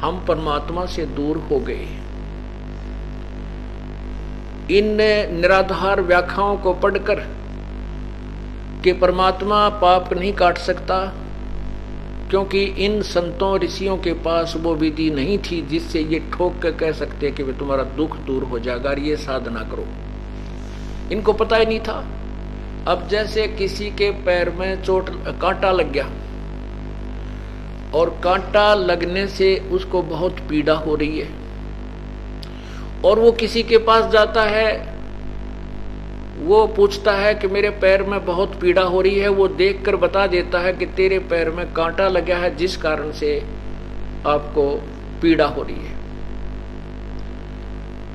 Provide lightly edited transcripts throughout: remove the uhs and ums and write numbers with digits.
हम परमात्मा से दूर हो गए। इन निराधार व्याख्याओं को पढ़कर कि परमात्मा पाप नहीं काट सकता, क्योंकि इन संतों ऋषियों के पास वो विधि नहीं थी जिससे ये ठोक कर कह सकते कि वे तुम्हारा दुख दूर हो जाएगा, ये साधना करो। इनको पता ही नहीं था। अब जैसे किसी के पैर में कांटा लग गया और कांटा लगने से उसको बहुत पीड़ा हो रही है, और वो किसी के पास जाता है, वो पूछता है कि मेरे पैर में बहुत पीड़ा हो रही है। वो देखकर बता देता है कि तेरे पैर में कांटा लगा है, जिस कारण से आपको पीड़ा हो रही है।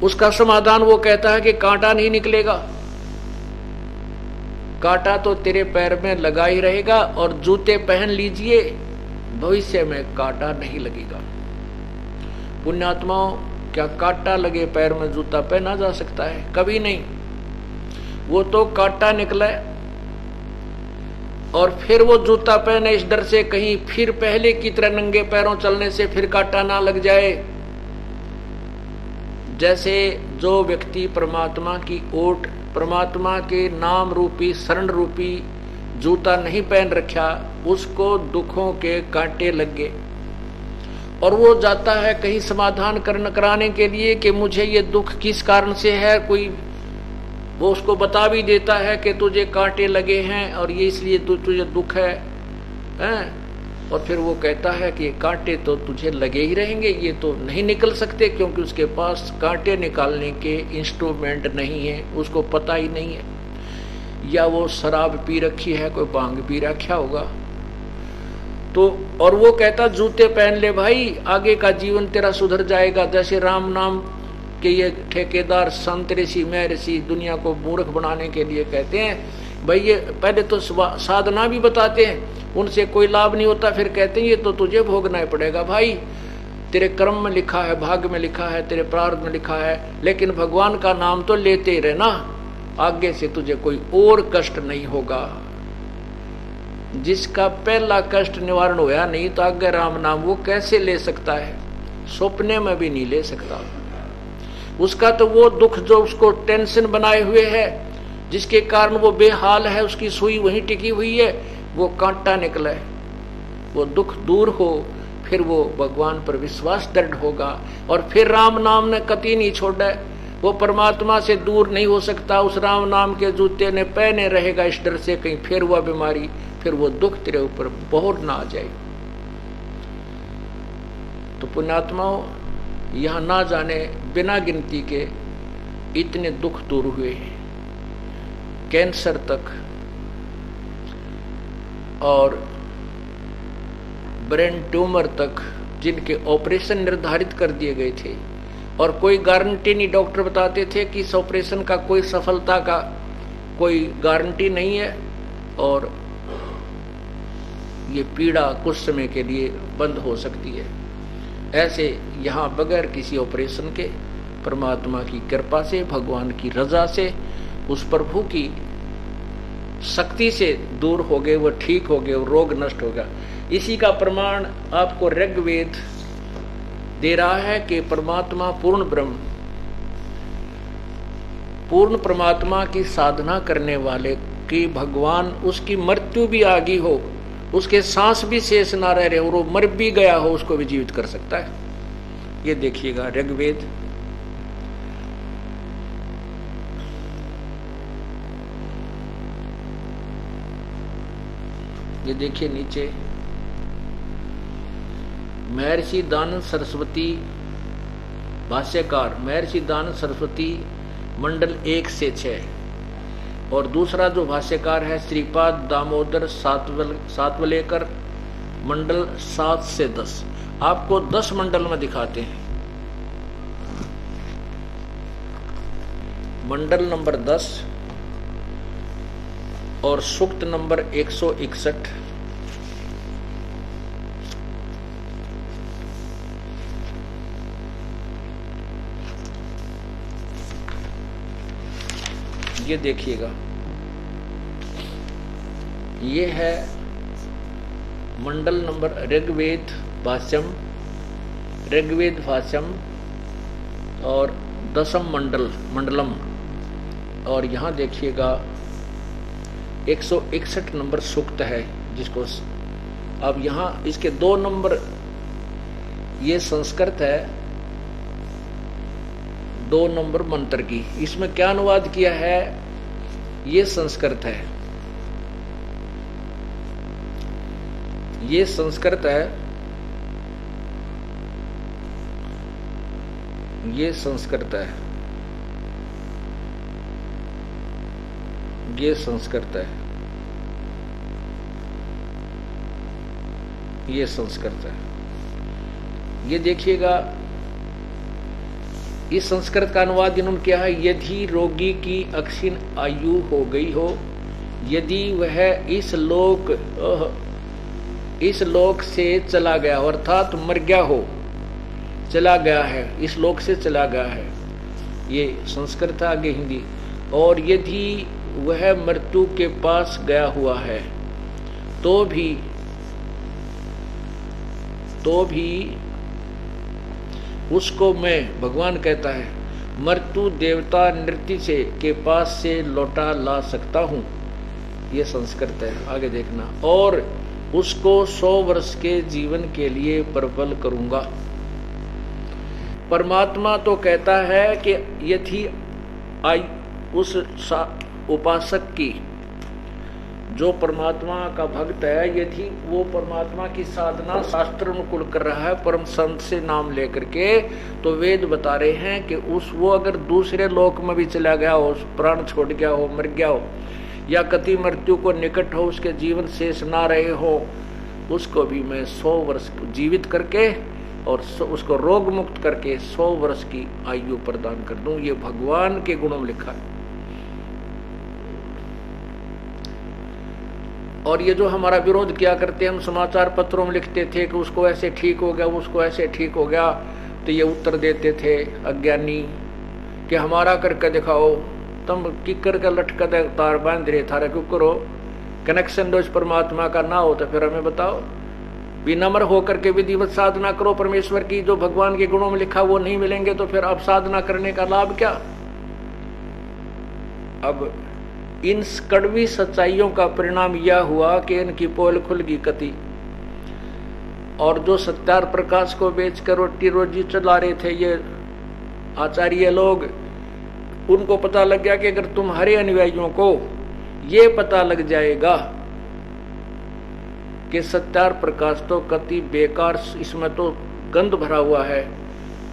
उसका समाधान वो कहता है कि कांटा नहीं निकलेगा, कांटा तो तेरे पैर में लगा ही रहेगा, और जूते पहन लीजिए, भविष्य में कांटा नहीं लगेगा। पुण्यात्माओं, क्या कांटा लगे पैर में जूता पहना जा सकता है? कभी नहीं। वो तो कांटा निकले और फिर वो जूता पहने इस डर से कहीं फिर पहले की तरह नंगे पैरों चलने से फिर कांटा ना लग जाए। जैसे जो व्यक्ति परमात्मा की ओट, परमात्मा के नाम रूपी शरण रूपी जूता नहीं पहन रखा, उसको दुखों के कांटे लग गए, और वो जाता है कहीं समाधान कराने के लिए कि मुझे ये दुख किस कारण से है। कोई वो उसको बता भी देता है कि तुझे कांटे लगे हैं और ये इसलिए तुझे दुख है, और फिर वो कहता है कि कांटे तो तुझे लगे ही रहेंगे, ये तो नहीं निकल सकते, क्योंकि उसके पास कांटे निकालने के इंस्ट्रूमेंट नहीं है, उसको पता ही नहीं है। या वो शराब पी रखी है, कोई भांग पी रखा होगा तो, और वो कहता जूते पहन ले भाई, आगे का जीवन तेरा सुधर जाएगा। जैसे राम नाम के ये ठेकेदार संत ऋषि मैं ऋषि दुनिया को मूर्ख बनाने के लिए कहते हैं भाई, ये पहले तो साधना भी बताते हैं, उनसे कोई लाभ नहीं होता, फिर कहते हैं ये तो तुझे भोगना ही पड़ेगा भाई, तेरे कर्म में लिखा है, भाग्य में लिखा है, तेरे प्रारब्ध में लिखा है, लेकिन भगवान का नाम तो लेते ही रहना, आगे से तुझे कोई और कष्ट नहीं होगा। जिसका पहला कष्ट निवारण होया नहीं तो आगे राम नाम वो कैसे ले सकता है? सपने में भी नहीं ले सकता। उसका तो वो दुख जो उसको टेंशन बनाए हुए है, जिसके कारण वो बेहाल है, उसकी सुई वहीं टिकी हुई है, वो कांटा निकले, वो दुख दूर हो, फिर वो भगवान पर विश्वास दृढ़ होगा, और फिर राम नाम ने कति नहीं छोड़ा। वो परमात्मा से दूर नहीं हो सकता, उस राम नाम के जूते ने पहने रहेगा इस डर से कहीं फिर वह बीमारी, फिर वो दुख तेरे ऊपर बहुत ना आ जाए। तो पुण्यात्माओं, यहां ना जाने बिना गिनती के इतने दुख दूर हुए हैं, कैंसर तक और ब्रेन ट्यूमर तक, जिनके ऑपरेशन निर्धारित कर दिए गए थे, और कोई गारंटी नहीं, डॉक्टर बताते थे कि इस ऑपरेशन का कोई सफलता का कोई गारंटी नहीं है, और ये पीड़ा कुछ समय के लिए बंद हो सकती है। ऐसे यहाँ बगैर किसी ऑपरेशन के, परमात्मा की कृपा से, भगवान की रजा से, उस प्रभु की शक्ति से दूर हो गए, वो ठीक हो गए, वो रोग नष्ट हो गया। इसी का प्रमाण आपको ऋग्वेद दे रहा है कि परमात्मा पूर्ण ब्रह्म, पूर्ण परमात्मा की साधना करने वाले की भगवान उसकी मृत्यु भी आ गई हो, उसके सांस भी शेष ना रह रहे और वो मर भी गया हो, उसको भी जीवित कर सकता है। ये देखिएगा ऋग्वेद, ये देखिए नीचे, महर्षि दानंद सरस्वती भाष्यकार, महर्षि दानंद सरस्वती मंडल 1 से 6, और दूसरा जो भाष्यकार है श्रीपाद दामोदर सातवलेकर मंडल 7 से 10। आपको 10 मंडल में दिखाते हैं। मंडल नंबर 10 और सूक्त नंबर 161, ये देखिएगा, ये है मंडल नंबर ऋग्वेद भाष्यम ऋग्वेद भाष्यम और दशम मंडलम। और यहाँ देखिएगा 161 नंबर सूक्त है, जिसको अब यहाँ इसके 2 नंबर ये संस्कृत है, 2 नंबर मंत्र की। इसमें क्या अनुवाद किया है, ये संस्कृत है, ये संस्कृत है, ये संस्कृत है, ये संस्कृत है, ये संस्कृत है। ये देखिएगा, इस संस्कृत का अनुवाद इन्होंने किया है, यदि रोगी की अक्षीण आयु हो गई हो, यदि वह इस लोक से चला गया हो, अर्थात मर गया हो, चला गया है, इस लोक से चला गया है, ये संस्कृत है। आगे हिंदी, और यदि वह मृत्यु के पास गया हुआ है तो भी उसको मैं, भगवान कहता है, मृत्यु देवता नृत्य से के पास से लौटा ला सकता हूं, ये संस्कृत है। आगे देखना, और उसको 100 वर्ष के जीवन के लिए प्रबल करूंगा। परमात्मा तो कहता है कि यदि उस उपासक की, जो परमात्मा का भक्त है, यदि वो परमात्मा की साधना शास्त्र अनुकूल कर रहा है, परम संत से नाम लेकर के, तो वेद बता रहे हैं कि वो अगर दूसरे लोक में भी चला गया हो, प्राण छोड़ गया हो, मर गया हो, या कति मृत्यु को निकट हो, उसके जीवन शेष ना रहे हो, उसको भी मैं 100 वर्ष जीवित करके और उसको रोग मुक्त करके 100 वर्ष की आयु प्रदान कर दूं। ये भगवान के गुणों में लिखा है। और ये जो हमारा विरोध किया करते, हम समाचार पत्रों में लिखते थे कि उसको ऐसे ठीक हो गया, उसको ऐसे ठीक हो गया, तो ये उत्तर देते थे अज्ञानी कि हमारा करके दिखाओ, तुम किकर का लटका तार बांध रहे, थारा क्यों करो, कनेक्शन दो परमात्मा का ना हो तो फिर हमें बताओ। विनम्र होकर के विधिवत साधना करो परमेश्वर की, जो भगवान के गुणों में लिखा वो नहीं मिलेंगे तो फिर अब साधना करने का लाभ क्या। अब इन कड़वी सच्चाइयों का परिणाम यह हुआ कि इनकी पोल खुल गई कति, और जो सत्यार प्रकाश को बेचकर रोटी रोजी चला रहे थे ये आचार्य लोग, उनको पता लग गया कि अगर तुम्हारे अनुयायियों को ये पता लग जाएगा कि सत्यार प्रकाश तो कति बेकार, इसमें तो गंध भरा हुआ है,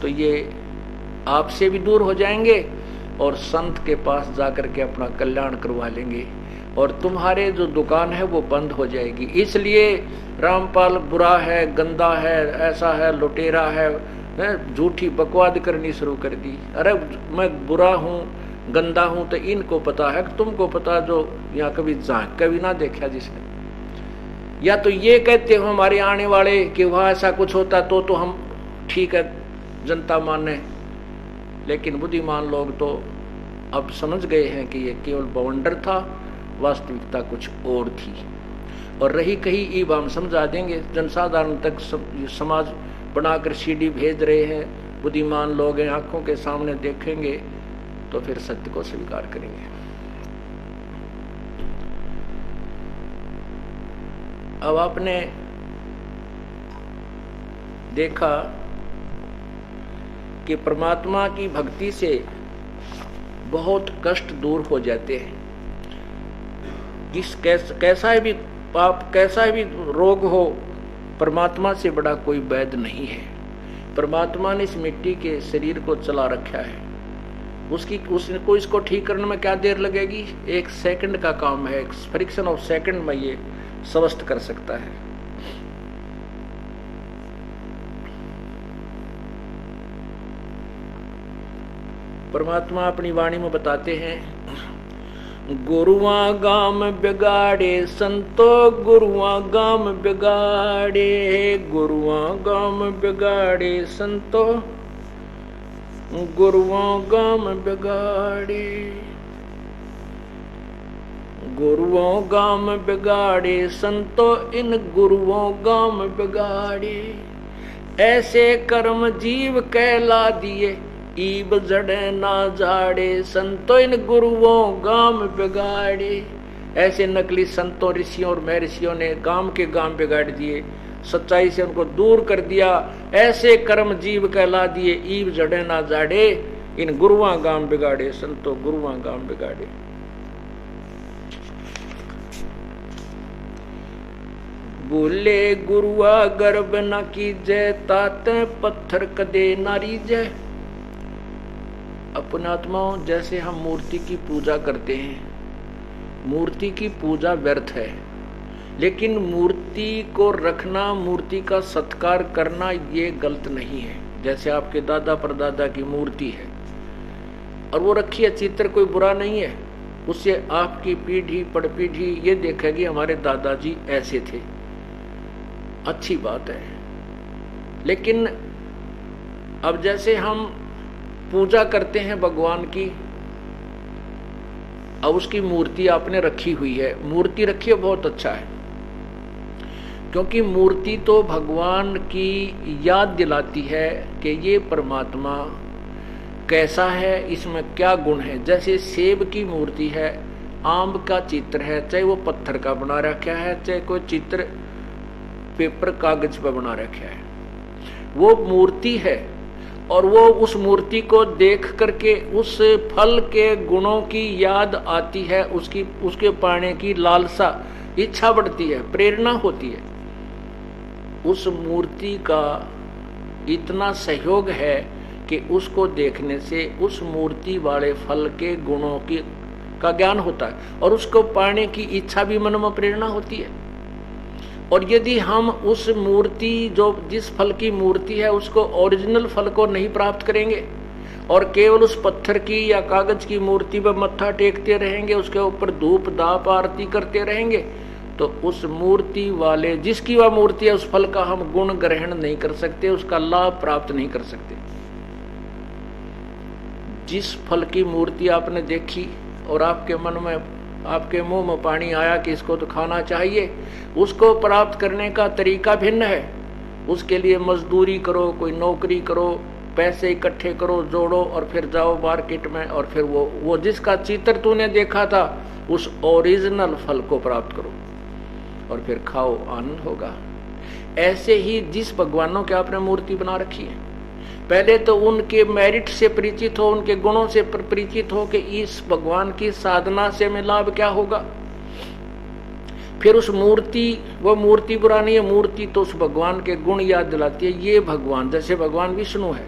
तो ये आपसे भी दूर हो जाएंगे और संत के पास जाकर के अपना कल्याण करवा लेंगे, और तुम्हारे जो दुकान है वो बंद हो जाएगी। इसलिए रामपाल बुरा है, गंदा है, ऐसा है, लुटेरा है, झूठी बकवाद करनी शुरू कर दी। अरे मैं बुरा हूँ, गंदा हूँ, तो इनको पता है, तुमको पता जो यहाँ कभी झांक कभी ना देखा जिसने। या तो ये कहते हो हमारे आने वाले कि वहाँ ऐसा कुछ होता तो हम ठीक है जनता माने, लेकिन बुद्धिमान लोग तो अब समझ गए हैं कि ये केवल बवंडर था, वास्तविकता कुछ और थी। और रही कहीं ईब हम समझा देंगे, जनसाधारण तक समाज बनाकर सीडी भेज रहे हैं, बुद्धिमान लोग हैं, आंखों के सामने देखेंगे तो फिर सत्य को स्वीकार करेंगे। अब आपने देखा कि परमात्मा की भक्ति से बहुत कष्ट दूर हो जाते हैं। कैसा भी पाप, कैसा भी रोग हो, परमात्मा से बड़ा कोई वैद्य नहीं है। परमात्मा ने इस मिट्टी के शरीर को चला रखा है, उसको इसको ठीक करने में क्या देर लगेगी, 1 सेकंड का काम है, एक फ्रिक्शन ऑफ सेकंड में ये स्वस्थ कर सकता है। परमात्मा अपनी वाणी में बताते हैं, गुरुआ गाम बिगाड़े संतो, गुरुआ गाम बिगाड़े, गुरुआ गाम बिगाड़े संतो, गुरुआ गाम बिगाड़े, गुरुओं गाम बिगाड़े संतो, इन गुरुओं गाम बिगाड़े। ऐसे कर्म जीव कहला दिए, ईब जड़े ना जाड़े, संतो इन गुरुओं गाम बिगाड़े। ऐसे नकली संतों ऋषियों और महर्षियों ने गांव के गांव बिगाड़ दिए, सच्चाई से उनको दूर कर दिया। ऐसे कर्म जीव कहला दिए, ईब जड़े ना जाड़े, इन गुरुआ गांव बिगाड़े, संतो गुरुआ गांव बिगाड़े। बोले गुरुआ गर्भ न कीजय, ताते पत्थर कदे नारी जय। अपने आत्माओं, जैसे हम मूर्ति की पूजा करते हैं, मूर्ति की पूजा व्यर्थ है, लेकिन मूर्ति को रखना, मूर्ति का सत्कार करना ये गलत नहीं है। जैसे आपके दादा परदादा की मूर्ति है और वो रखी है, चित्र कोई बुरा नहीं है, उससे आपकी पीढ़ी पड़पीढ़ी ये देखेगी हमारे दादाजी ऐसे थे, अच्छी बात है। लेकिन अब जैसे हम पूजा करते हैं भगवान की, अब उसकी मूर्ति आपने रखी हुई है, मूर्ति रखी है, बहुत अच्छा है, क्योंकि मूर्ति तो भगवान की याद दिलाती है कि ये परमात्मा कैसा है, इसमें क्या गुण है। जैसे सेब की मूर्ति है, आम का चित्र है, चाहे वो पत्थर का बना रखा है, चाहे कोई चित्र पेपर कागज पर बना रखा है, वो मूर्ति है। और वो उस मूर्ति को देख करके उस फल के गुणों की याद आती है, उसके पाने की लालसा, इच्छा बढ़ती है, प्रेरणा होती है। उस मूर्ति का इतना सहयोग है कि उसको देखने से उस मूर्ति वाले फल के गुणों का ज्ञान होता है और उसको पाने की इच्छा भी मन में प्रेरणा होती है। और यदि हम उस मूर्ति, जो जिस फल की मूर्ति है, उसको ओरिजिनल फल को नहीं प्राप्त करेंगे और केवल उस पत्थर की या कागज की मूर्ति पर मत्था टेकते रहेंगे, उसके ऊपर धूप दाप आरती करते रहेंगे, तो उस मूर्ति वाले, जिसकी वह मूर्ति है, उस फल का हम गुण ग्रहण नहीं कर सकते, उसका लाभ प्राप्त नहीं कर सकते। जिस फल की मूर्ति आपने देखी और आपके मन में, आपके मुंह में पानी आया कि इसको तो खाना चाहिए, उसको प्राप्त करने का तरीका भिन्न है। उसके लिए मजदूरी करो, कोई नौकरी करो, पैसे इकट्ठे करो, जोड़ो और फिर जाओ मार्केट में और फिर वो जिसका चित्र तूने देखा था उस ओरिजिनल फल को प्राप्त करो और फिर खाओ, आनंद होगा। ऐसे ही जिस भगवानों की आपने मूर्ति बना रखी है, पहले तो उनके मेरिट से परिचित हो, उनके गुणों से परिचित हो कि इस भगवान की साधना से हमें लाभ क्या होगा। फिर उस मूर्ति, वो मूर्ति बुरा नहीं है, मूर्ति तो उस भगवान के गुण याद दिलाती है। ये भगवान, जैसे भगवान विष्णु है,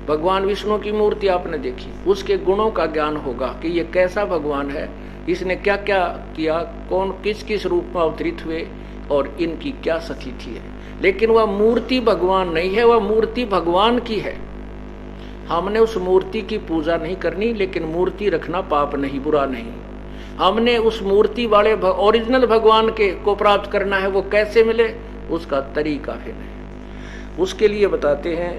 भगवान विष्णु की मूर्ति आपने देखी, उसके गुणों का ज्ञान होगा कि ये कैसा भगवान है, इसने क्या क्या किया, कौन किस किस रूप में अवतरित हुए और इनकी क्या स्थिति है। लेकिन वह मूर्ति भगवान नहीं है, वह मूर्ति भगवान की है। हमने उस मूर्ति की पूजा नहीं करनी, लेकिन मूर्ति रखना पाप नहीं, बुरा नहीं। हमने उस मूर्ति वाले ओरिजिनल भगवान के को प्राप्त करना है। वो कैसे मिले, उसका तरीका फिर है। उसके लिए बताते हैं,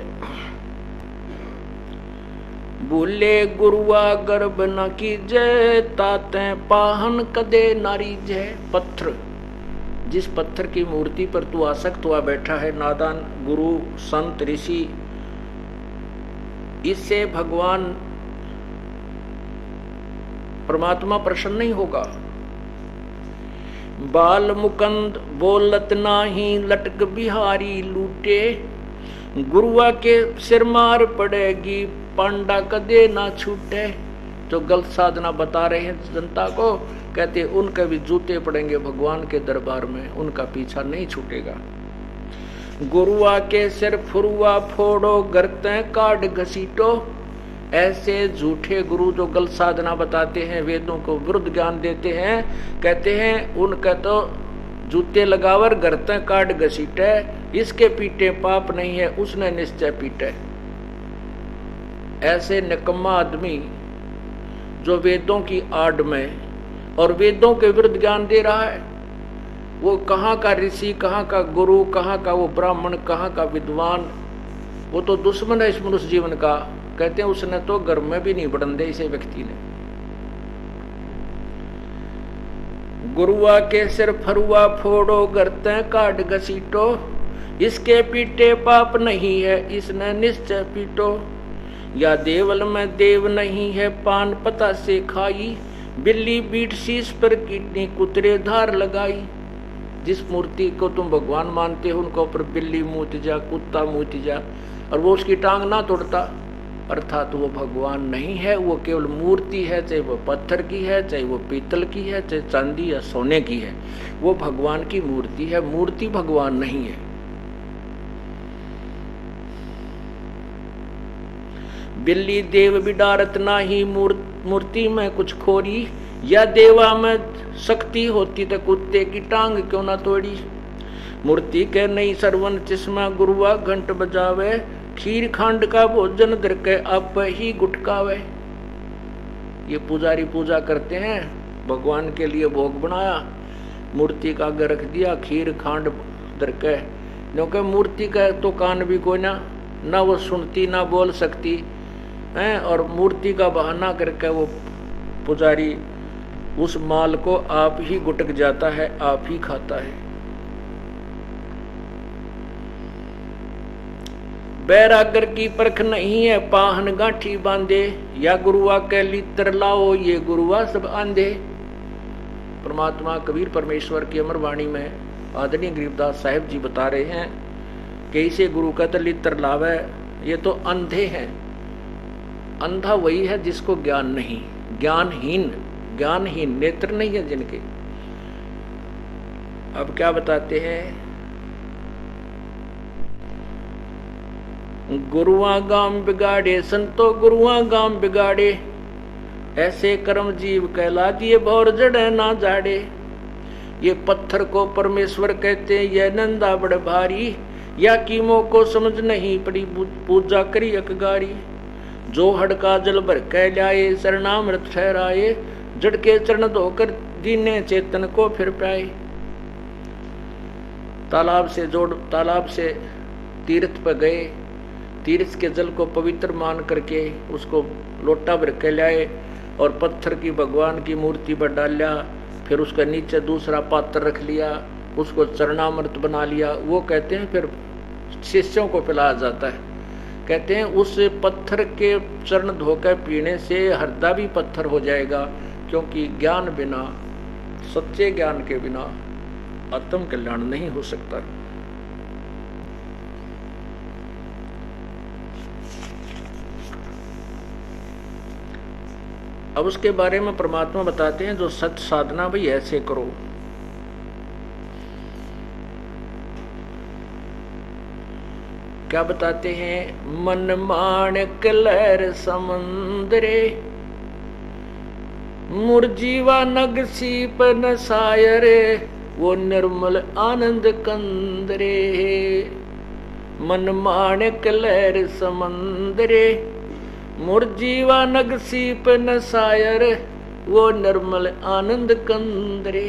बोले गुरुआ गर्भ न की जय, ताते पाहन कदे नारी जय। पत्थर, जिस पत्थर की मूर्ति पर तू आसक्त हुआ बैठा है, नादान गुरु संत ऋषि, इससे भगवान परमात्मा प्रसन्न नहीं होगा। बाल मुकंद बोलत नाही, लटक बिहारी लूटे, गुरुआ के सिर मार पड़ेगी, पांडा कदे ना छूटे। तो गलत साधना बता रहे हैं जनता को, कहते उनके भी जूते पड़ेंगे भगवान के दरबार में, उनका पीछा नहीं छूटेगा। गुरुआ के सिर फुरुआ फोड़ो, गर्ते काट घसीटो। ऐसे झूठे गुरु जो गलत साधना बताते हैं, वेदों को विरुद्ध ज्ञान देते हैं, कहते हैं उनका तो जूते लगावर गर्ते काट घसीटे, इसके पीटे पाप नहीं है, उसने निश्चय पीटे। ऐसे निकम्मा आदमी जो वेदों की आड़ में और वेदों के विरुद्ध ज्ञान दे रहा है, वो कहाँ का ऋषि, कहाँ का गुरु, कहाँ का वो ब्राह्मण, कहाँ का विद्वान, वो तो दुश्मन है इस मनुष्य जीवन का। कहते हैं उसने तो घर में भी नहीं बढ़न दे इसे व्यक्ति ने। गुरुआ के सिर फरुआ फोड़ो, गर्ते काट घसीटो। इसके पीटे पाप नहीं है, इसने निश्चय पीटो। या देवल में देव नहीं है, पान पता से खाई, बिल्ली बीट शीश पर कीटनी कुतरे धार लगाई। जिस मूर्ति को तुम भगवान मानते हो उनके ऊपर बिल्ली मूत जा, कुत्ता मूत जा, और वो उसकी टांग ना तोड़ता, अर्थात वो भगवान नहीं है, वो केवल मूर्ति है। चाहे वो पत्थर की है, चाहे वो पीतल की है, चाहे चांदी या सोने की है, वो भगवान की मूर्ति है। मूर्ति भगवान नहीं है। बिल्ली देव बिडारत नाही, मूर्ति में कुछ खोरी, या देवा में शक्ति होती तो कुत्ते की टांग क्यों ना तोड़ी। मूर्ति के नहीं सरवन चश्मा, गुरुआ घंट बजावे, खीर खांड का भोजन दर के आप ही गुटकावे। ये पुजारी पूजा करते हैं, भगवान के लिए भोग बनाया, मूर्ति का आगे रख दिया, खीर खांड दर के, क्योंकि मूर्ति का तो कान भी कोई ना वो सुनती ना बोल सकती है, और मूर्ति का बहाना करके वो पुजारी उस माल को आप ही गुटक जाता है, आप ही खाता है। बैरागर की परख नहीं है, पाहन गांठी बांधे, या गुरुआ के लित्र लाओ, ये गुरुआ सब आंधे। परमात्मा कबीर परमेश्वर की अमर वाणी में आदरणीय गरीबदास साहिब जी बता रहे हैं कि इसे गुरु का तो लित्र लावे, ये तो अंधे हैं। अंधा वही है जिसको ज्ञान नहीं, ज्ञानहीन नेत्र नहीं है जिनके। अब क्या बताते हैं, गुरुआ गाम बिगाड़े, संतो गुरुआ गाम बिगाड़े, ऐसे कर्म जीव कहला दिए भौर जड़े ना जाड़े। ये पत्थर को परमेश्वर कहते, यह नंदा बड़ भारी, या कीमों को समझ नहीं पड़ी, पूजा करी अकगारी। जो हड़का जल भर कह लाए, शरणामृत ठहराए, जड़ के चरण धोकर दीने चेतन को फिर पाए। तालाब से तीर्थ पर गए, तीर्थ के जल को पवित्र मान करके उसको लोटा भर के लाए और पत्थर की भगवान की मूर्ति पर डाला, फिर उसका नीचे दूसरा पात्र रख लिया, उसको चरणामृत बना लिया। वो कहते हैं फिर शिष्यों को पिलाया जाता है। कहते हैं उस पत्थर के चरण धोकर पीने से हृदय भी पत्थर हो जाएगा, क्योंकि ज्ञान बिना, सच्चे ज्ञान के बिना आत्म कल्याण नहीं हो सकता। अब उसके बारे में परमात्मा बताते हैं, जो सच साधना भाई ऐसे करो। क्या बताते हैं, मन माणक लहर समुद्रे, मुरजीवा नग सीप नसायरे, वो निर्मल आनंद कंदरे। मन माणक लहर समुद्रे, मुरजीवा नग सीप नसायर, वो निर्मल आनंद कंदरे।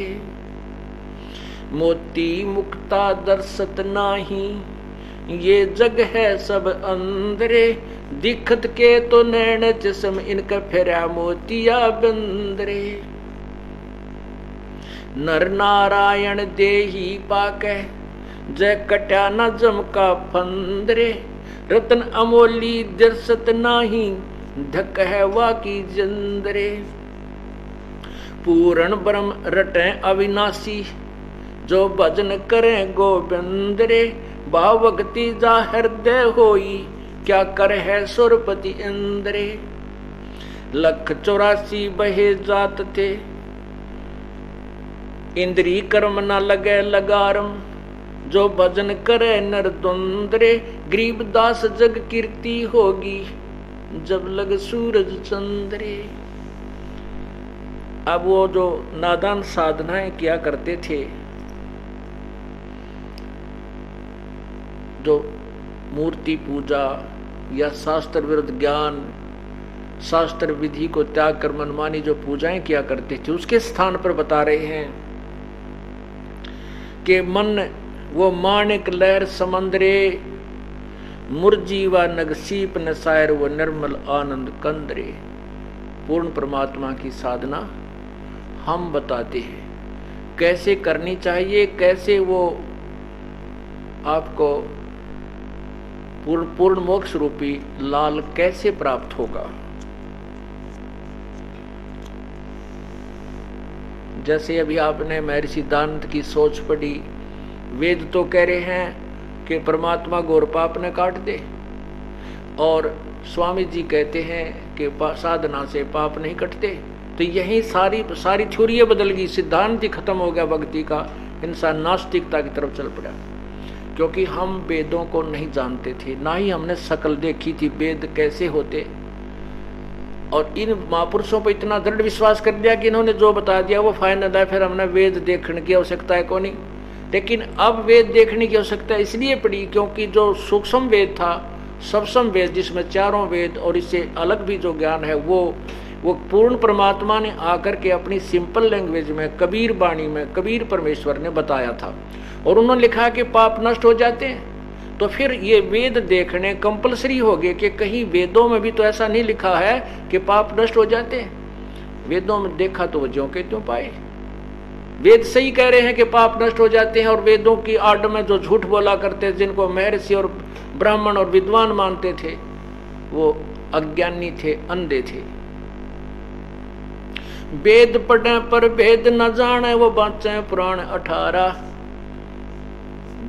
मोती मुक्ता दर्शत नाही, ये जग है सब अंदरे, दिखत के तो नैन जिसम इनका फेरा मोतिया बंदरे। नर नारायण देही पाके, जय कट्या न जम का फंदरे, रतन अमोली दर्शत नाही, धक है वाकी जंदरे। पूर्ण ब्रह्म रटे अविनाशी, जो भजन करें गोविंदरे, भावभक्ति जा हृदय होई, क्या कर है सुरपति इंद्रे। 184 बहे जात थे, इंद्री कर्म न लगे लगारम, जो भजन करे नर द्वंद्रे। गरीबदास जग कीर्ति होगी, जब लग सूरज चंद्रे। अब वो जो नादान साधनाएं किया करते थे, जो मूर्ति पूजा या शास्त्र विरुद्ध ज्ञान, शास्त्र विधि को त्याग कर मनमानी जो पूजाएं किया करते थे, उसके स्थान पर बता रहे हैं कि मन वो माणिक लहर समंदरे, मुरजीवा नगसीप नसायर, वो निर्मल आनंद कंदरे। पूर्ण परमात्मा की साधना हम बताते हैं कैसे करनी चाहिए, कैसे वो आपको पूर्ण मोक्ष रूपी लाल कैसे प्राप्त होगा। जैसे अभी आपने महर्षि दानंद की सोच पढ़ी, वेद तो कह रहे हैं कि परमात्मा घोर पाप ने काट दे, और स्वामी जी कहते हैं कि साधना से पाप नहीं कटते। तो यही सारी थ्योरी बदल गई, सिद्धांत ही खत्म हो गया भक्ति का, इंसान नास्तिकता की तरफ चल पड़ा। क्योंकि हम वेदों को नहीं जानते थे, ना ही हमने शकल देखी थी वेद कैसे होते, और इन महापुरुषों पर इतना दृढ़ विश्वास कर दिया कि इन्होंने जो बता दिया वो फाइनल है, फिर हमने वेद देखने की आवश्यकता है को नहीं। लेकिन अब वेद देखने की आवश्यकता इसलिए पड़ी क्योंकि जो सूक्ष्म वेद था, सप्तम वेद जिसमें चारों वेद और इससे अलग भी जो ज्ञान है वो पूर्ण परमात्मा ने आकर के अपनी सिंपल लैंग्वेज में, कबीर वाणी में, कबीर परमेश्वर ने बताया था, और उन्होंने लिखा कि पाप नष्ट हो जाते हैं। तो फिर ये वेद देखने कंपलसरी हो गए कि कहीं वेदों में भी तो ऐसा नहीं लिखा है कि पाप नष्ट हो जाते हैं। वेदों में देखा तो वो ज्यों के त्यों पाए। वेद सही कह रहे हैं कि पाप नष्ट हो जाते हैं, और वेदों की आड़ में जो झूठ बोला करते, जिनको महर्षि और ब्राह्मण और विद्वान मानते थे, वो अज्ञानी थे, अंधे थे। वेद पढ़े पर भेद न जाने, वो बाँचे पुराण 18।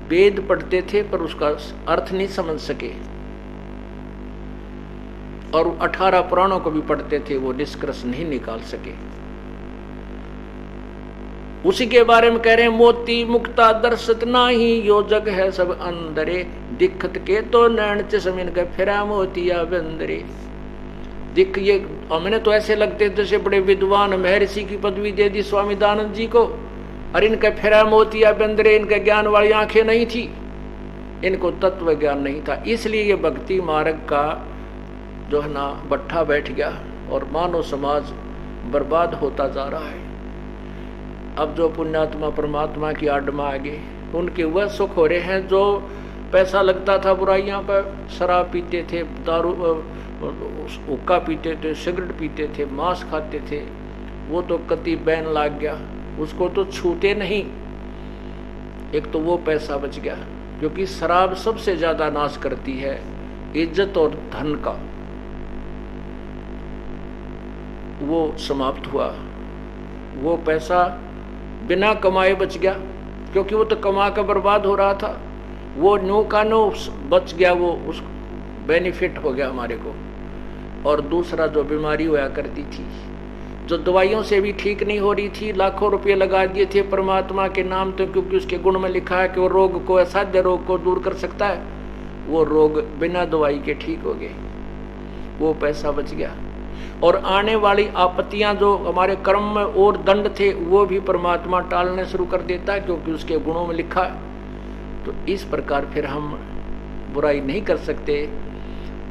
वेद पढ़ते थे पर उसका अर्थ नहीं समझ सके, और 18 पुराणों को भी पढ़ते थे, वो निष्कर्ष नहीं निकाल सके। उसी के बारे में कह रहे हैं, मोती मुक्ता दर्शत नाही, यो जग है सब अंदरे, दिक्कत के तो नैन चश्मिन के फिरा मोतिया बंदरे। दिख ये हमने तो ऐसे लगते जैसे बड़े विद्वान, महर्षि की पदवी दे दी स्वामी दानंद जी को, और इनके फिरा मोतिया बंदरे, इनके ज्ञान वाली आंखें नहीं थी, इनको तत्व ज्ञान नहीं था। इसलिए ये भक्ति मार्ग का जो है ना बट्ठा बैठ गया, और मानव समाज बर्बाद होता जा रहा है। अब जो पुण्यात्मा परमात्मा की आड़ में आ गए, उनके वह सुख हो रहे हैं जो पैसा लगता था बुराइयां पर। शराब पीते थे, दारू हुक्का पीते थे, सिगरेट पीते थे, मांस खाते थे, वो तो कति बैन लाग गया, उसको तो छूते नहीं। एक तो वो पैसा बच गया, क्योंकि शराब सबसे ज्यादा नाश करती है इज्जत और धन का, वो समाप्त हुआ। वो पैसा बिना कमाए बच गया, क्योंकि वो तो कमा कर बर्बाद हो रहा था। वो नो का नो बच गया, वो उस बेनिफिट हो गया हमारे को। और दूसरा जो बीमारी हुआ करती थी, जो दवाइयों से भी ठीक नहीं हो रही थी, लाखों रुपए लगा दिए थे परमात्मा के नाम तो, क्योंकि उसके गुण में लिखा है कि वो रोग को, असाध्य रोग को दूर कर सकता है, वो रोग बिना दवाई के ठीक हो गए, वो पैसा बच गया। और आने वाली आपत्तियां जो हमारे कर्म में और दंड थे, वो भी परमात्मा टालने शुरू कर देता है, क्योंकि उसके गुणों में लिखा है। तो इस प्रकार फिर हम बुराई नहीं कर सकते।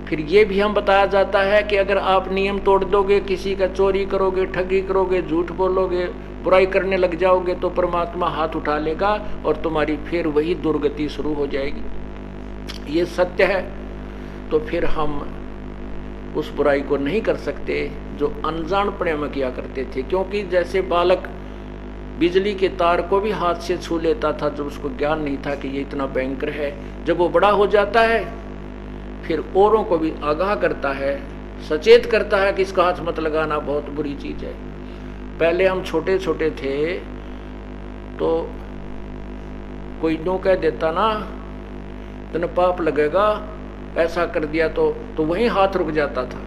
फिर ये भी हम बताया जाता है कि अगर आप नियम तोड़ दोगे, किसी का चोरी करोगे, ठगी करोगे, झूठ बोलोगे, बुराई करने लग जाओगे, तो परमात्मा हाथ उठा लेगा और तुम्हारी फिर वही दुर्गति शुरू हो जाएगी। ये सत्य है। तो फिर हम उस बुराई को नहीं कर सकते जो अनजानपने में किया करते थे। क्योंकि जैसे बालक बिजली के तार को भी हाथ से छू लेता था जब उसको ज्ञान नहीं था कि ये इतना भयंकर है, जब वो बड़ा हो जाता है फिर औरों को भी आगाह करता है, सचेत करता है कि इसका हाथ मत लगाना, बहुत बुरी चीज है। पहले हम छोटे छोटे थे तो कोई नो कह देता ना, तेने पाप लगेगा, ऐसा कर दिया तो वहीं हाथ रुक जाता था।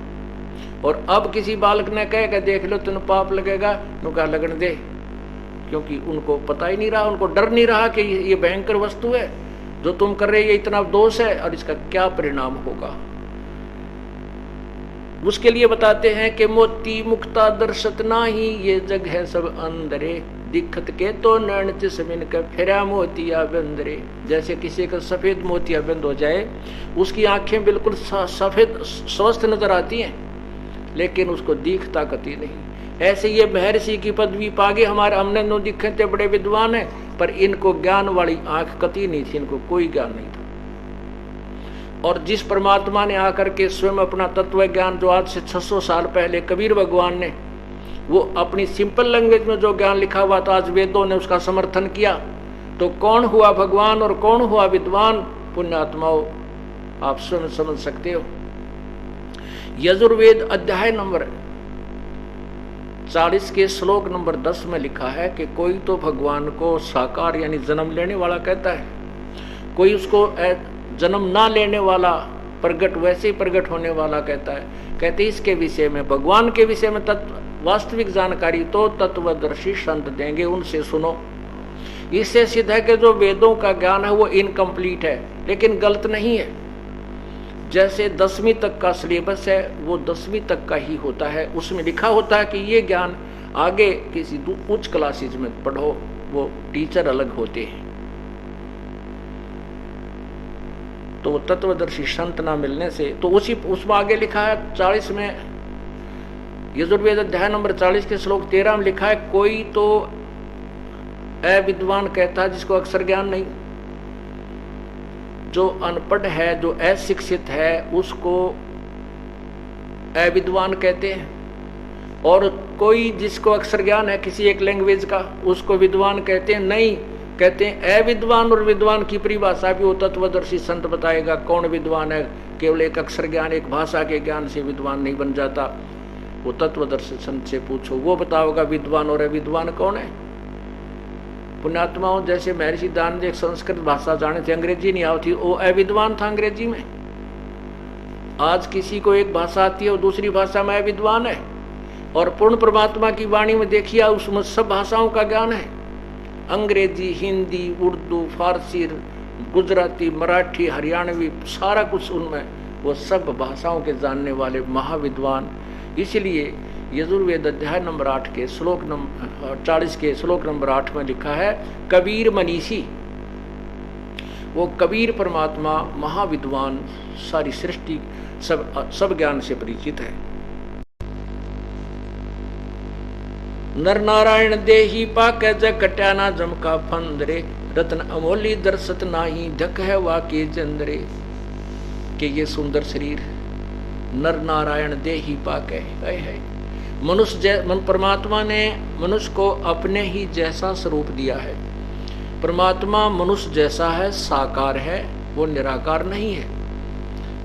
और अब किसी बालक ने कह के देख लो तेने पाप लगेगा, नो कहा लगन दे, क्योंकि उनको पता ही नहीं रहा, उनको डर नहीं रहा कि ये भयंकर वस्तु है, जो तुम कर रहे, ये इतना दोष है और इसका क्या परिणाम होगा। उसके लिए बताते हैं कि मोती मुक्ता दर्शत नाही, ये जग है सब अंदरे, दिक्कत के तो नैन चश्मिन के फिरा मोतिया बंदरे। जैसे किसी का सफेद मोतिया बंद हो जाए, उसकी आंखें बिल्कुल सफेद स्वस्थ नजर आती हैं, लेकिन उसको दिखता कति नहीं। ऐसे ये महर्षि की पदवी पागे हमारे, हमने नो दिखे थे बड़े विद्वान है, पर इनको ज्ञान वाली आंख कति नहीं थी, इनको कोई ज्ञान नहीं था। और जिस परमात्मा ने आकर के स्वयं अपना तत्व ज्ञान, जो आज से 600 साल पहले कबीर भगवान ने वो अपनी सिंपल लैंग्वेज में जो ज्ञान लिखा हुआ था, आज वेदों ने उसका समर्थन किया तो कौन हुआ भगवान और कौन हुआ विद्वान, पुण्यात्माओं आप स्वयं समझ सकते हो। यजुर्वेद अध्याय नंबर 40 के श्लोक नंबर 10 में लिखा है कि कोई तो भगवान को साकार यानी जन्म लेने वाला कहता है, कोई उसको जन्म ना लेने वाला, प्रगट वैसे ही प्रगट होने वाला कहता है। कहते इसके विषय में, भगवान के विषय में वास्तविक जानकारी तो तत्वदर्शी संत देंगे, उनसे सुनो। इससे सिद्ध है कि जो वेदों का ज्ञान है वो इनकम्प्लीट है, लेकिन गलत नहीं है। जैसे 10वीं तक का सिलेबस है वो 10वीं तक का ही होता है, उसमें लिखा होता है कि ये ज्ञान आगे किसी उच्च क्लासेज में पढ़ो, वो टीचर अलग होते हैं। तो वो तत्वदर्शी संत ना मिलने से, तो उसमें आगे लिखा है 40 में, यजुर्वेद अध्याय नंबर 40 के श्लोक 13 में लिखा है, कोई तो अविद्वान कहता है जिसको अक्षर ज्ञान नहीं, जो अनपढ़ है, जो अशिक्षित है उसको अविद्वान कहते हैं, और कोई जिसको अक्षर ज्ञान है किसी एक लैंग्वेज का उसको विद्वान कहते हैं। नहीं, कहते हैं अविद्वान और विद्वान की परिभाषा भी वो तत्वदर्शी संत बताएगा कौन विद्वान है। केवल एक अक्षर ज्ञान, एक भाषा के ज्ञान से विद्वान नहीं बन जाता। वो तत्वदर्शी संत से पूछो, वो बताओगा विद्वान और अविद्वान कौन है। पुण्यात्माओं, जैसे महर्षि दानंद एक संस्कृत भाषा जाने थे, अंग्रेजी नहीं आती, वो अविद्वान था अंग्रेजी में। आज किसी को एक भाषा आती है और दूसरी भाषा में अविद्वान है, और पूर्ण परमात्मा की वाणी में देखिए उसमें सब भाषाओं का ज्ञान है। अंग्रेजी, हिंदी, उर्दू, फारसी, गुजराती, मराठी, हरियाणवी, सारा कुछ उनमें, वो सब भाषाओं के जानने वाले महाविद्वान। इसलिए यजुर्वेद अध्याय नंबर 8 के श्लोक नंबर 40 के श्लोक नंबर 8 में लिखा है, कबीर मनीषी, वो कबीर परमात्मा महाविद्वान, सारी सृष्टि सब ज्ञान से परिचित है। नर नारायण देही पाके जग कट्याना जमका फंदरे, रत्न अमोली दर्शत नाही धक है वाके चंद्रे। कि ये सुंदर शरीर नर नारायण देही पाके है। मनुष्य परमात्मा ने मनुष्य को अपने ही जैसा स्वरूप दिया है। परमात्मा मनुष्य जैसा है, साकार है, वो निराकार नहीं है।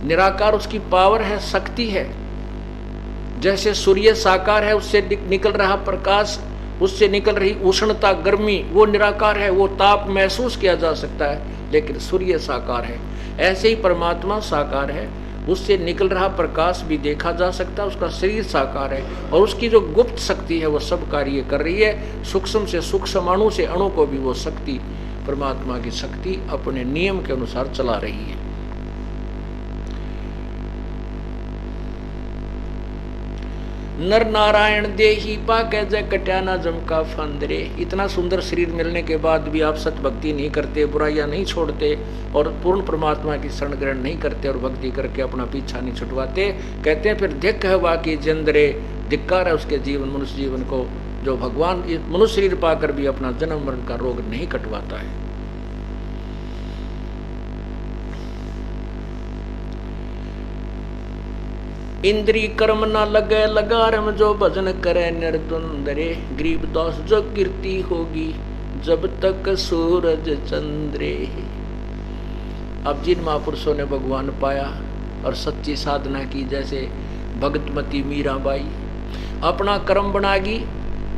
निराकार उसकी पावर है, शक्ति है। जैसे सूर्य साकार है, उससे निकल रहा प्रकाश, उससे निकल रही उष्णता, गर्मी, वो निराकार है, वो ताप महसूस किया जा सकता है, लेकिन सूर्य साकार है। ऐसे ही परमात्मा साकार है, उससे निकल रहा प्रकाश भी देखा जा सकता है, उसका शरीर साकार है, और उसकी जो गुप्त शक्ति है वो सब कार्य कर रही है। सूक्ष्म से सूक्ष्म अणु से अणु को भी वो शक्ति, परमात्मा की शक्ति अपने नियम के अनुसार चला रही है। नर नारायण देही पाके जय कट्याना जमका फंदरे। इतना सुंदर शरीर मिलने के बाद भी आप सत भक्ति नहीं करते, बुराइयां नहीं छोड़ते, और पूर्ण परमात्मा की शरण ग्रहण नहीं करते, और भक्ति करके अपना पीछा नहीं छुटवाते। कहते हैं फिर धिक् है वाकी जंदरे, धिक्कार है उसके जीवन, मनुष्य जीवन को, जो भगवान मनुष्य शरीर पाकर भी अपना जन्म मरण का रोग नहीं कटवाता है। इंद्री कर्म न लगे लगारम, जो भजन करे निर्द्वंदरे। गरीब दास जो कीर्ति होगी जब तक सूरज चंद्रे। अब जिन महापुरुषों ने भगवान पाया और सच्ची साधना की, जैसे भगतमती मीराबाई, अपना कर्म बनागी,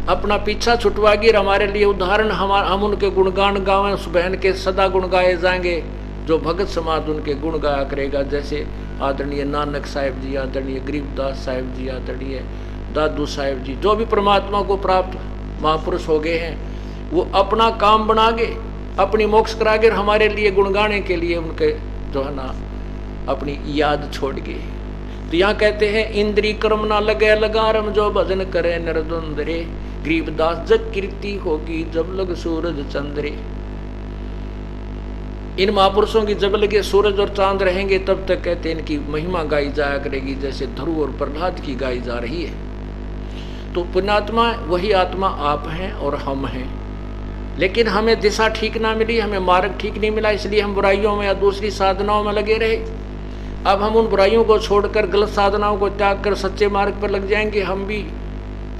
अपना पीछा छुटवागी, और हमारे लिए उदाहरण, हम उनके गुणगान गावें, उस बहन के सदा गुण गाए जाएंगे, जो भगत समाज उनके गुण गाया करेगा। जैसे आदरणीय नानक साहिब जी, आदरणीय गरीबदास साहिब जी, आदरणीय दादू साहिब जी, जो भी परमात्मा को प्राप्त महापुरुष हो गए हैं, वो अपना काम बनागे, अपनी मोक्ष करागे, और हमारे लिए गुणगाने के लिए उनके जो है ना अपनी याद छोड़ गए। तो यहाँ कहते हैं, इंद्री कर्म ना लगे लगारम, जो भजन करे निर्द्वंदरे। गरीबदास जग कीर्ति होगी जब लग सूरज चंद्रे। इन महापुरुषों की जब लगे सूरज और चांद रहेंगे तब तक कहते हैं इनकी महिमा गाई जाया करेगी, जैसे ध्रुव और प्रहलाद की गाई जा रही है। तो पुण्यात्मा वही आत्मा आप हैं और हम हैं, लेकिन हमें दिशा ठीक ना मिली, हमें मार्ग ठीक नहीं मिला, इसलिए हम बुराइयों में या दूसरी साधनाओं में लगे रहे। अब हम उन बुराइयों को छोड़कर, गलत साधनाओं को त्याग कर सच्चे मार्ग पर लग जाएंगे। हम भी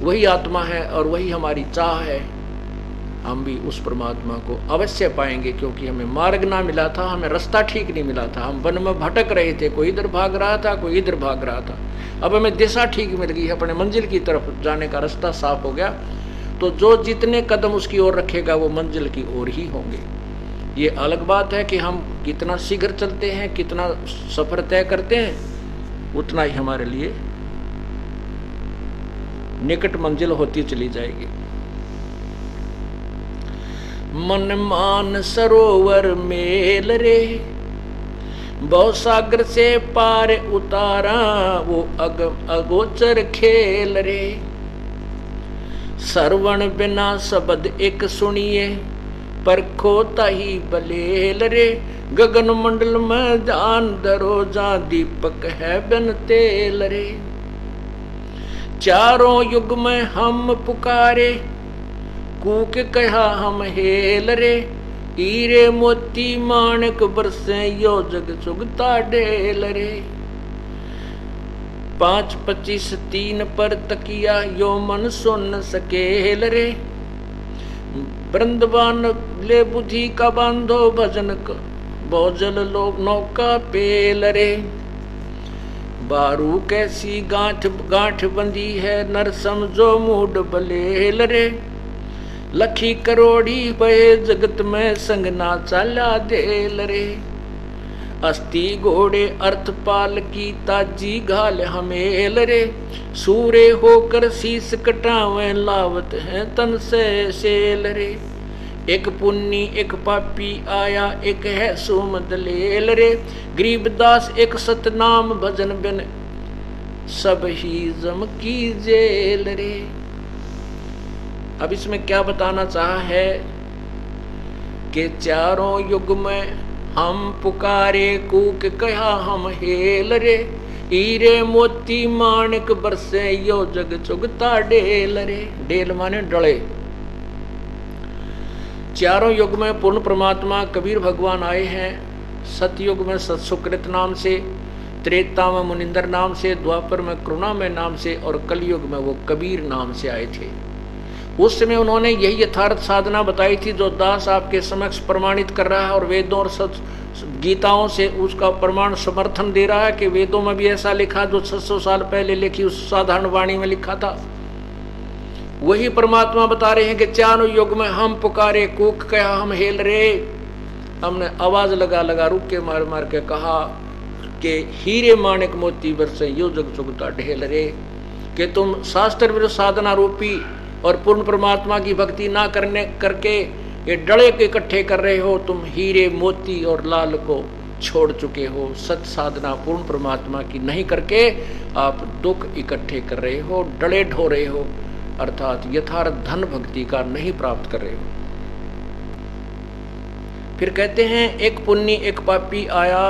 वही आत्मा है और वही हमारी चाह है। हम भी उस परमात्मा को अवश्य पाएंगे, क्योंकि हमें मार्ग ना मिला था, हमें रास्ता ठीक नहीं मिला था, हम वन में भटक रहे थे, कोई इधर भाग रहा था, कोई इधर भाग रहा था। अब हमें दिशा ठीक मिल गई है, अपने मंजिल की तरफ जाने का रास्ता साफ हो गया। तो जो जितने कदम उसकी ओर रखेगा वो मंजिल की ओर ही होंगे। ये अलग बात है कि हम कितना शीघ्र चलते हैं, कितना सफर तय करते हैं, उतना ही हमारे लिए निकट मंजिल होती चली जाएगी। मन मान सरोवर मेल रे, बहु सागर से पार उतारा, वो अगोचर खेल रे। श्रवण बिना शब्द एक सुनिए, पर खोता ही बलेल रे। गगन मंडल में जान दरोजा, दीपक है बिन तेल रे। चारों युग में हम पुकारे, कूक कहा हम हेल रे। हीरे मोती माणक बरसे, यो जग चुगता ढेल रे। 5, 25, 3 पर तकिया, यो मन सुन सकेल रे। वृंदावन ले बुद्धि का बांधो, भजन बोझल लोग नौका पेल रे। बारू कैसी गांठ गांठ बंधी है, नर समझो मूड बलेल रे। लखी करोड़ी बहे जगत में, संग ना चाला देल रे। अस्ति घोड़े अर्थपाल की, ताजी घाल हमेल रे। सूरे होकर शीस कटावे, लावत है तन से सेल रे। एक पुन्नी एक पापी आया, एक है सुमद लेल रे। गरीबदास एक सतनाम भजन बिन, सब ही जम की जेल रे। अब इसमें क्या बताना चाहा है कि चारों युग में हम पुकारे, कूक कहा हम हेल रे। हीरे मोती माणिक बरसे, यो जग चुगता ढेल रे। ढेल माने डले। चारों युग में पूर्ण परमात्मा कबीर भगवान आए हैं। सतयुग में सत्सुकृत नाम से, त्रेता में मुनिंदर नाम से, द्वापर में करुणामय नाम से, और कलयुग में वो कबीर नाम से आए थे। उस समय उन्होंने यही यथार्थ साधना बताई थी जो दास आपके समक्ष प्रमाणित कर रहा है, और वेदों और गीताओं से उसका प्रमाण समर्थन दे रहा है कि वेदों में भी ऐसा लिखा जो 600 साल पहले लिखी उस साधारण वाणी में लिखा था। वही परमात्मा बता रहे हैं कि चारों युग में हम पुकारे, कूक कहा हम हेल रे। हमने आवाज लगा लगा रुक के मार मार के कहा कि हीरे माणिक मोती बरसे, यो जग चुगता ढेल रे। कि तुम शास्त्र विरुद्ध साधना रूपी और पूर्ण परमात्मा की भक्ति ना करने करके ये डले के इकट्ठे कर रहे हो। तुम हीरे मोती और लाल को छोड़ चुके हो। सत साधना पूर्ण परमात्मा की नहीं करके आप दुख इकट्ठे कर रहे हो, डले ढो रहे हो, अर्थात यथार्थ धन भक्ति का नहीं प्राप्त कर रहे हो। फिर कहते हैं एक पुन्नी एक पापी आया,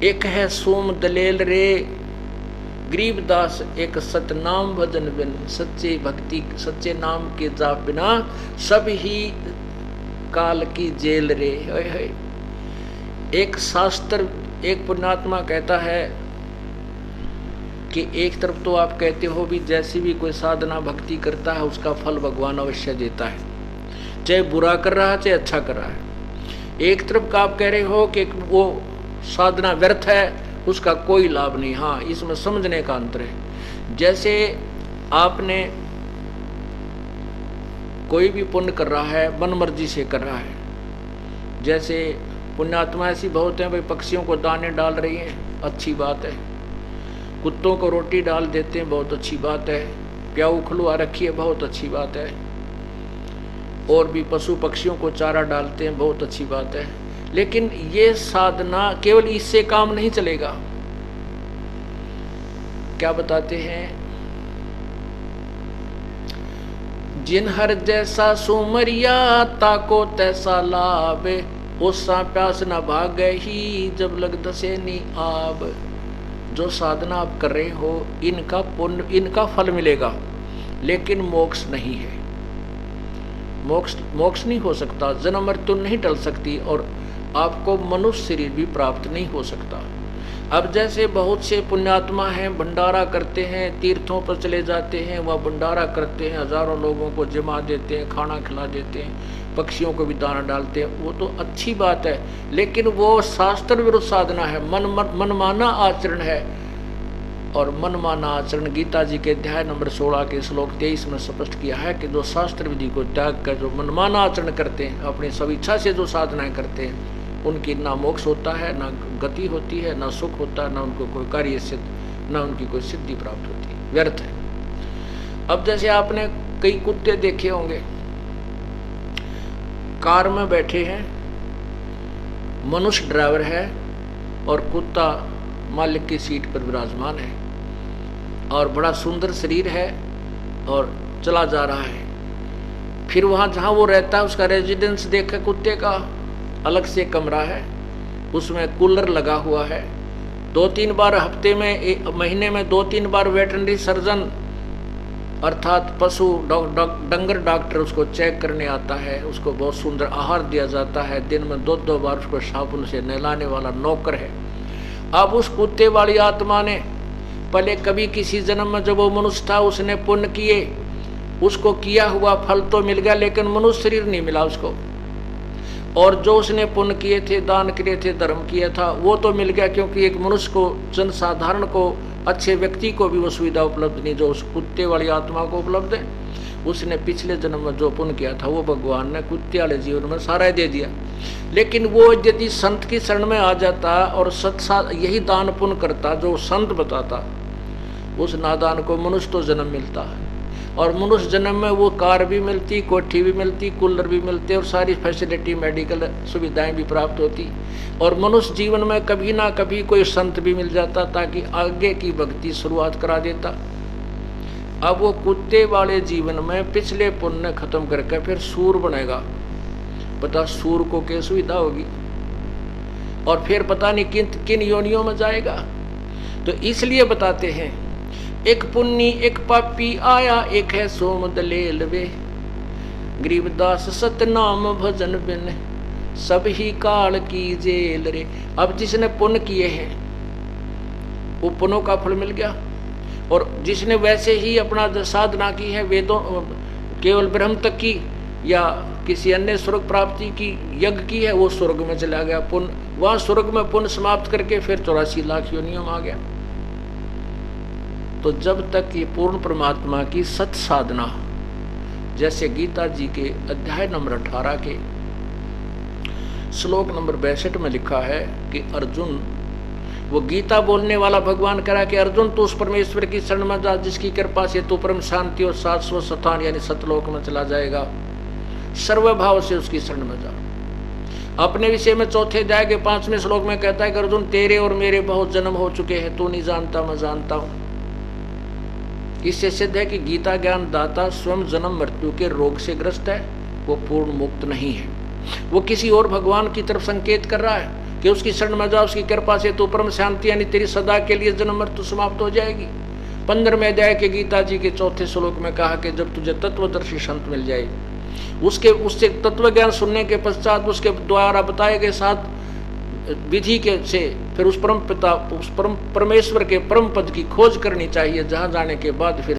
एक है सोम दलेल रे। गरीबदास एक सतनाम भजन बिन, सच्चे भक्ति सच्चे नाम के जाप बिना, सब ही काल की जेल रे। एक शास्त्र एक पुण्यात्मा कहता है कि एक तरफ तो आप कहते हो भी जैसी भी कोई साधना भक्ति करता है उसका फल भगवान अवश्य देता है, चाहे बुरा कर रहा है चाहे अच्छा कर रहा है। एक तरफ का आप कह रहे हो कि वो साधना व्यर्थ है, उसका कोई लाभ नहीं। हाँ, इसमें समझने का अंतर है। जैसे आपने कोई भी पुण्य कर रहा है, मन मर्जी से कर रहा है। जैसे पुण्यात्मा ऐसी बहुत है, भाई पक्षियों को दाने डाल रही हैं, अच्छी बात है। कुत्तों को रोटी डाल देते हैं, बहुत अच्छी बात है। प्याऊ खुलवा रखी है, बहुत अच्छी बात है। और भी पशु पक्षियों को चारा डालते हैं, बहुत अच्छी बात है। लेकिन ये साधना केवल इससे काम नहीं चलेगा। क्या बताते हैं, जिन हर जैसा सुमरिया, ताको तैसा लाभ। ओसा प्यास न भाग ही, जब लग दसे नी आब। जो साधना आप कर रहे हो इनका पुण्य, इनका फल मिलेगा, लेकिन मोक्ष नहीं है। मोक्ष नहीं हो सकता, जन्म मृत्यु नहीं टल सकती, और आपको मनुष्य शरीर भी प्राप्त नहीं हो सकता। अब जैसे बहुत से पुण्यात्मा हैं, भंडारा करते हैं, तीर्थों पर चले जाते हैं, वह भंडारा करते हैं, हजारों लोगों को जमा देते हैं, खाना खिला देते हैं, पक्षियों को भी दाना डालते हैं, वो तो अच्छी बात है, लेकिन वो शास्त्र विरुद्ध साधना है, मनमाना आचरण है। और मनमाना आचरण गीता जी के अध्याय नंबर 16 के श्लोक 23 में स्पष्ट किया है कि जो शास्त्र विधि को त्याग कर जो मनमाना आचरण करते हैं, अपनी स्वेच्छा से जो साधनाएं करते हैं, उनकी ना मोक्ष होता है, ना गति होती है, ना सुख होता है, ना उनको कोई कार्य सिद्ध, ना उनकी कोई सिद्धि प्राप्त होती है, व्यर्थ है। अब जैसे आपने कई कुत्ते देखे होंगे, कार में बैठे हैं, मनुष्य ड्राइवर है और कुत्ता मालिक की सीट पर विराजमान है और बड़ा सुंदर शरीर है और चला जा रहा है। फिर वहाँ जहाँ वो रहता है उसका रेजिडेंस देखा, कुत्ते का अलग से कमरा है, उसमें कूलर लगा हुआ है, 2-3 बार हफ्ते में, महीने में 2-3 बार वेटरनरी सर्जन अर्थात पशु डंगर डॉक्टर उसको चेक करने आता है, उसको बहुत सुंदर आहार दिया जाता है, दिन में 2-2 बार उसको साबुन से नहलाने वाला नौकर है। अब उस कुत्ते वाली आत्मा ने पहले कभी किसी जन्म में जब वो मनुष्य था उसने पुण्य किए, उसको किया हुआ फल तो मिल गया, लेकिन मनुष्य शरीर नहीं मिला उसको। और जो उसने पुण्य किए थे, दान किए थे, धर्म किया था, वो तो मिल गया, क्योंकि एक मनुष्य को, जनसाधारण को, अच्छे व्यक्ति को भी वो सुविधा उपलब्ध नहीं जो उस कुत्ते वाली आत्मा को उपलब्ध है। उसने पिछले जन्म में जो पुण्य किया था वो भगवान ने कुत्ते वाले जीवन में सारा दे दिया। लेकिन वो यदि संत की शरण में आ जाता और सत्साथ यही दान पुण्य करता जो संत बताता, उस नादान को मनुष्य तो जन्म मिलता है, और मनुष्य जन्म में वो कार भी मिलती, कोठी भी मिलती, कूलर भी मिलते और सारी फैसिलिटी, मेडिकल सुविधाएं भी प्राप्त होती, और मनुष्य जीवन में कभी ना कभी कोई संत भी मिल जाता ताकि आगे की भक्ति शुरुआत करा देता। अब वो कुत्ते वाले जीवन में पिछले पुण्य खत्म करके फिर सूर बनेगा। पता सूर को क्या सुविधा होगी, और फिर पता नहीं किन किन योनियों में जाएगा। तो इसलिए बताते हैं, एक पुण्य एक पापी आया, एक है सोम दलेल वे, गरीबदास सतनाम भजन बिन सब ही काल की जेल रे। अब जिसने पुण्य किए हैं वो पुण्यों का फल मिल गया, और जिसने वैसे ही अपना साधना की है, वेदों केवल ब्रह्म तक की या किसी अन्य स्वर्ग प्राप्ति की यज्ञ की है, वो स्वर्ग में चला गया। पुण्य वहां स्वर्ग में पुण्य समाप्त करके फिर 84 लाख योनियों में आ गया। तो जब तक ये पूर्ण परमात्मा की सत साधना, जैसे गीता जी के अध्याय नंबर 18 के श्लोक नंबर 62 में लिखा है कि अर्जुन, वो गीता बोलने वाला भगवान कह रहा कि अर्जुन तू उस परमेश्वर की शरण में जा जिसकी कृपा से तू परम शांति और शाश्वत स्थान यानी सतलोक में चला जाएगा। सर्वभाव से उसकी शरण में जा। अपने विषय में चौथे अध्याय के 5वें श्लोक में कहता है कि अर्जुन तेरे और मेरे बहुत जन्म हो चुके हैं, तू नहीं जानता मैं जानता हूं। इससे सिद्ध है कि गीता ज्ञान दाता स्वयं जन्म मृत्यु के रोग से ग्रस्त है, वो पूर्ण मुक्त नहीं है। वो किसी और भगवान की तरफ संकेत कर रहा है कि उसकी शरण में जा, उसकी कृपा से तू परम शांति यानी तेरी सदा के लिए जन्म मृत्यु समाप्त हो जाएगी। 15वें अध्याय के गीता जी के चौथे श्लोक में कहा कि जब तुझे तत्वदर्शी संत मिल जाए, उससे तत्व ज्ञान सुनने के पश्चात उसके द्वारा बताए गए साथ विधि के से फिर उस परम पिता, उस परमेश्वर के परम पद की खोज करनी चाहिए, जहां जाने के बाद फिर